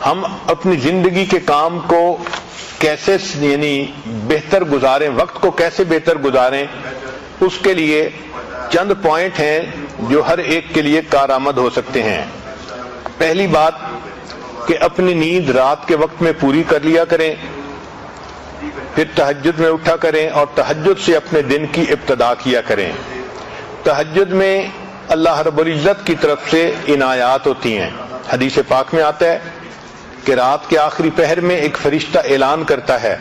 ہم اپنی زندگی کے کام کو کیسے بہتر گزاریں، وقت کو کیسے بہتر گزاریں، اس کے لیے چند پوائنٹ ہیں جو ہر ایک کے لیے کارآمد ہو سکتے ہیں۔ پہلی بات کہ اپنی نیند رات کے وقت میں پوری کر لیا کریں، پھر تہجد میں اٹھا کریں اور تہجد سے اپنے دن کی ابتدا کیا کریں۔ تہجد میں اللہ رب العزت کی طرف سے عنایات ہوتی ہیں۔ حدیث پاک میں آتا ہے کہ رات کے آخری پہر میں ایک فرشتہ اعلان کرتا ہے،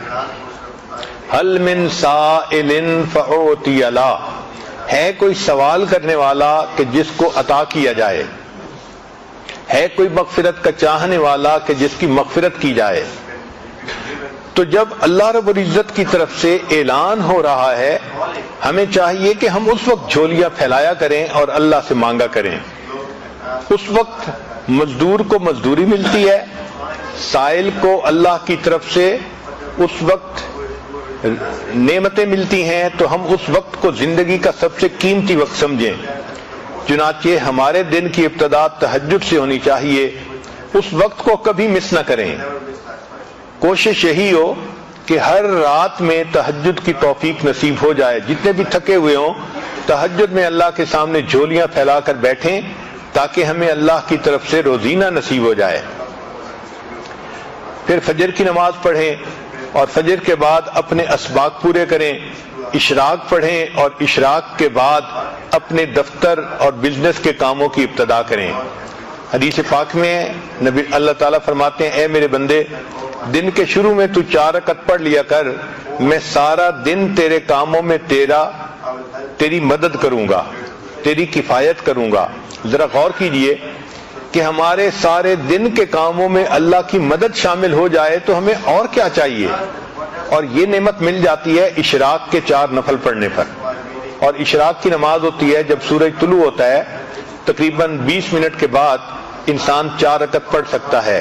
حل من سائل فأعطی له، ہے کوئی سوال کرنے والا کہ جس کو عطا کیا جائے، ہے کوئی مغفرت کا چاہنے والا کہ جس کی مغفرت کی جائے۔ تو جب اللہ رب العزت کی طرف سے اعلان ہو رہا ہے، ہمیں چاہیے کہ ہم اس وقت جھولیاں پھیلایا کریں اور اللہ سے مانگا کریں۔ اس وقت مزدور کو مزدوری ملتی ہے، سائل کو اللہ کی طرف سے اس وقت نعمتیں ملتی ہیں، تو ہم اس وقت کو زندگی کا سب سے قیمتی وقت سمجھیں۔ چنانچہ ہمارے دن کی ابتدا تہجد سے ہونی چاہیے، اس وقت کو کبھی مس نہ کریں۔ کوشش یہی ہو کہ ہر رات میں تہجد کی توفیق نصیب ہو جائے، جتنے بھی تھکے ہوئے ہوں تہجد میں اللہ کے سامنے جھولیاں پھیلا کر بیٹھیں تاکہ ہمیں اللہ کی طرف سے روزینہ نصیب ہو جائے۔ پھر فجر کی نماز پڑھیں اور فجر کے بعد اپنے اسباق پورے کریں، اشراق پڑھیں اور اشراق کے بعد اپنے دفتر اور بزنس کے کاموں کی ابتدا کریں۔ حدیث پاک میں نبی اللہ تعالیٰ فرماتے ہیں، اے میرے بندے، دن کے شروع میں تو 4 رکعت پڑھ لیا کر، میں سارا دن تیرے کاموں میں تیری مدد کروں گا، تیری کفایت کروں گا۔ ذرا غور کیجئے کہ ہمارے سارے دن کے کاموں میں اللہ کی مدد شامل ہو جائے تو ہمیں اور کیا چاہیے؟ اور یہ نعمت مل جاتی ہے اشراق کے 4 نفل پڑھنے پر۔ اور اشراق کی نماز ہوتی ہے جب سورج طلوع ہوتا ہے، تقریباً 20 منٹ کے بعد انسان 4 رکعت پڑھ سکتا ہے۔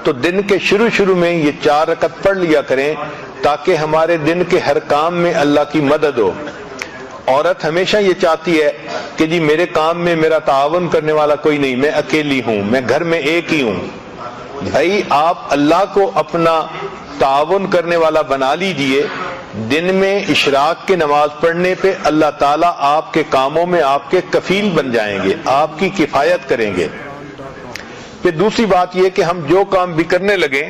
تو دن کے شروع میں یہ 4 رکعت پڑھ لیا کریں تاکہ ہمارے دن کے ہر کام میں اللہ کی مدد ہو۔ عورت ہمیشہ یہ چاہتی ہے کہ جی میرے کام میں میرا تعاون کرنے والا کوئی نہیں، میں اکیلی ہوں، میں گھر میں ایک ہی ہوں۔ بھائی آپ اللہ کو اپنا تعاون کرنے والا بنا لیجئے، دن میں اشراق کی نماز پڑھنے پہ اللہ تعالیٰ آپ کے کاموں میں آپ کے کفیل بن جائیں گے، آپ کی کفایت کریں گے۔ پھر دوسری بات یہ کہ ہم جو کام بھی کرنے لگیں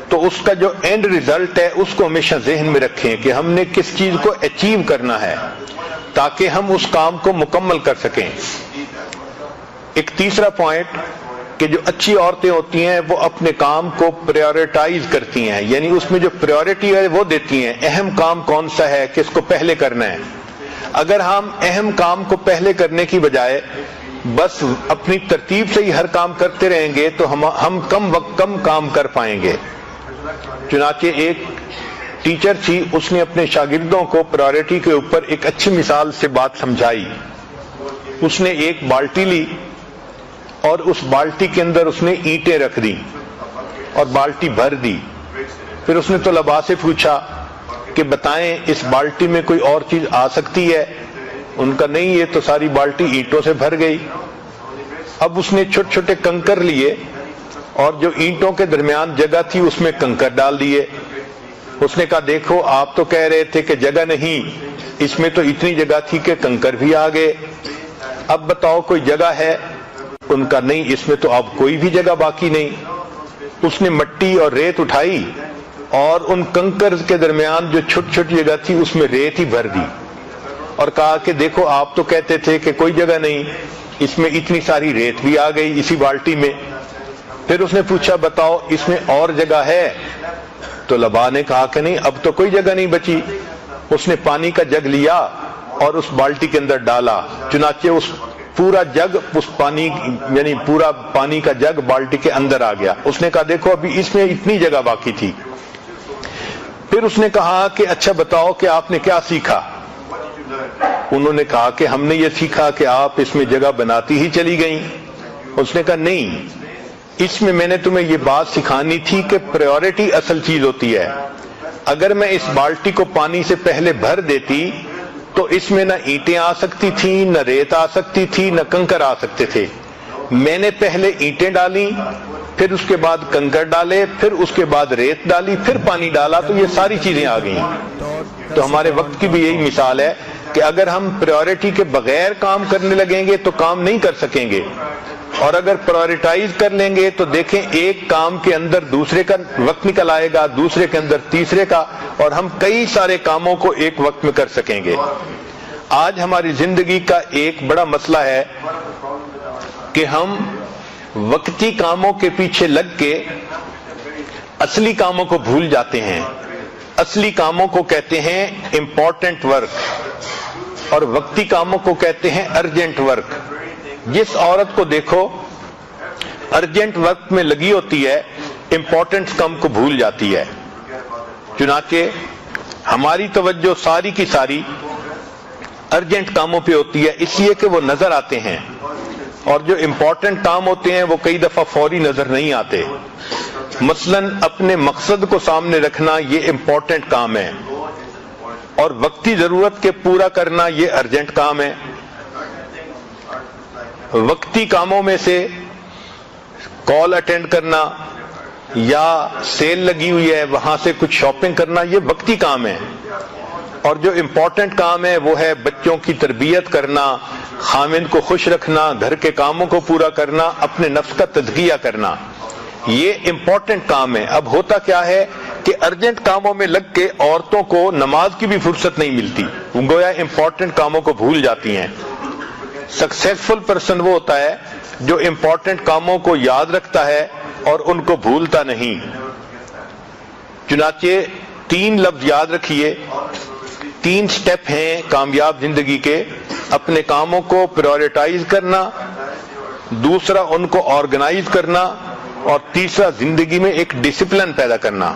تو اس کا جو اینڈ ریزلٹ ہے اس کو ہمیشہ ذہن میں رکھیں کہ ہم نے کس چیز کو اچیو کرنا ہے تاکہ ہم اس کام کو مکمل کر سکیں۔ ایک تیسرا پوائنٹ کہ جو اچھی عورتیں ہوتی ہیں وہ اپنے کام کو پریورٹائز کرتی ہیں، یعنی اس میں جو پریورٹی ہے وہ دیتی ہیں، اہم کام کون سا ہے، کس کو پہلے کرنا ہے۔ اگر ہم اہم کام کو پہلے کرنے کی بجائے بس اپنی ترتیب سے ہی ہر کام کرتے رہیں گے تو ہم کم کام کر پائیں گے۔ چنانچہ ایک ٹیچر تھی، اس نے اپنے شاگردوں کو پرائورٹی کے اوپر ایک اچھی مثال سے بات سمجھائی۔ اس نے ایک بالٹی لی اور اس بالٹی کے اندر اس نے اینٹیں رکھ دی اور بالٹی بھر دی۔ پھر اس نے طلباء سے پوچھا کہ بتائیں اس بالٹی میں کوئی اور چیز آ سکتی ہے؟ ان کا نہیں، یہ تو ساری بالٹی اینٹوں سے بھر گئی۔ اب اس نے چھوٹے چھوٹے کنکر لیے اور جو اینٹوں کے درمیان جگہ تھی اس میں کنکر ڈال دیے۔ اس نے کہا دیکھو آپ تو کہہ رہے تھے کہ جگہ نہیں، اس میں تو اتنی جگہ تھی کہ کنکر بھی آ گئے، اب بتاؤ کوئی جگہ ہے؟ ان کا نہیں، اس میں تو اب کوئی بھی جگہ باقی نہیں۔ اس نے مٹی اور ریت اٹھائی اور ان کنکر کے درمیان جو چھوٹی چھوٹی جگہ تھی اس میں ریت ہی بھر دی اور کہا کہ دیکھو آپ تو کہتے تھے کہ کوئی جگہ نہیں، اس میں اتنی ساری ریت بھی آ گئی اسی بالٹی میں۔ پھر اس نے پوچھا بتاؤ اس میں اور جگہ ہے؟ تو طلباء نے کہا کہ نہیں، اب تو کوئی جگہ نہیں بچی۔ اس نے پانی کا جگ لیا اور اس بالٹی کے اندر ڈالا، چنانچہ اس پورا جگ اس پانی یعنی پورا پانی کا جگ بالٹی کے اندر آ گیا۔ اس نے کہا دیکھو ابھی اس میں اتنی جگہ باقی تھی۔ پھر اس نے کہا کہ اچھا بتاؤ کہ آپ نے کیا سیکھا؟ انہوں نے کہا کہ ہم نے یہ سیکھا کہ آپ اس میں جگہ بناتی ہی چلی گئیں۔ اس نے کہا نہیں، اس میں نے تمہیں یہ بات سکھانی تھی کہ پریورٹی اصل چیز ہوتی ہے۔ اگر میں اس بالٹی کو پانی سے پہلے بھر دیتی تو اس میں نہ اینٹیں آ سکتی تھیں، نہ ریت آ سکتی تھی، نہ کنکر آ سکتے تھے۔ میں نے پہلے اینٹیں ڈالیں پھر اس کے بعد کنکر ڈالے، پھر اس کے بعد ریت ڈالی، پھر پانی ڈالا، تو یہ ساری چیزیں آ گئیں۔ تو ہمارے وقت کی بھی یہی مثال ہے کہ اگر ہم پریورٹی کے بغیر کام کرنے لگیں گے تو کام نہیں کر سکیں گے، اور اگر پرائورٹائز کر لیں گے تو دیکھیں ایک کام کے اندر دوسرے کا وقت نکل آئے گا، دوسرے کے اندر تیسرے کا، اور ہم کئی سارے کاموں کو ایک وقت میں کر سکیں گے۔ آج ہماری زندگی کا ایک بڑا مسئلہ ہے کہ ہم وقتی کاموں کے پیچھے لگ کے اصلی کاموں کو بھول جاتے ہیں۔ اصلی کاموں کو کہتے ہیں امپورٹنٹ ورک، اور وقتی کاموں کو کہتے ہیں ارجنٹ ورک۔ جس عورت کو دیکھو ارجنٹ ورک میں لگی ہوتی ہے، امپورٹنٹ کام کو بھول جاتی ہے۔ چنانچہ ہماری توجہ ساری کی ساری ارجنٹ کاموں پہ ہوتی ہے، اس لیے کہ وہ نظر آتے ہیں، اور جو امپورٹنٹ کام ہوتے ہیں وہ کئی دفعہ فوری نظر نہیں آتے۔ مثلاً اپنے مقصد کو سامنے رکھنا یہ امپورٹنٹ کام ہے، اور وقتی ضرورت کے پورا کرنا یہ ارجنٹ کام ہے۔ وقتی کاموں میں سے کال اٹینڈ کرنا یا سیل لگی ہوئی ہے وہاں سے کچھ شاپنگ کرنا یہ وقتی کام ہے، اور جو امپورٹنٹ کام ہے وہ ہے بچوں کی تربیت کرنا، خامند کو خوش رکھنا، گھر کے کاموں کو پورا کرنا، اپنے نفس کا تزکیہ کرنا، یہ امپورٹنٹ کام ہے۔ اب ہوتا کیا ہے کہ ارجنٹ کاموں میں لگ کے عورتوں کو نماز کی بھی فرصت نہیں ملتی، گویا امپورٹنٹ کاموں کو بھول جاتی ہیں۔ سکسیسفل پرسن وہ ہوتا ہے جو امپورٹنٹ کاموں کو یاد رکھتا ہے اور ان کو بھولتا نہیں۔ چنانچہ 3 لفظ یاد رکھیے، 3 سٹیپ ہیں کامیاب زندگی کے: اپنے کاموں کو پرائورٹائز کرنا، دوسرا ان کو آرگنائز کرنا، اور تیسرا زندگی میں ایک ڈسپلن پیدا کرنا۔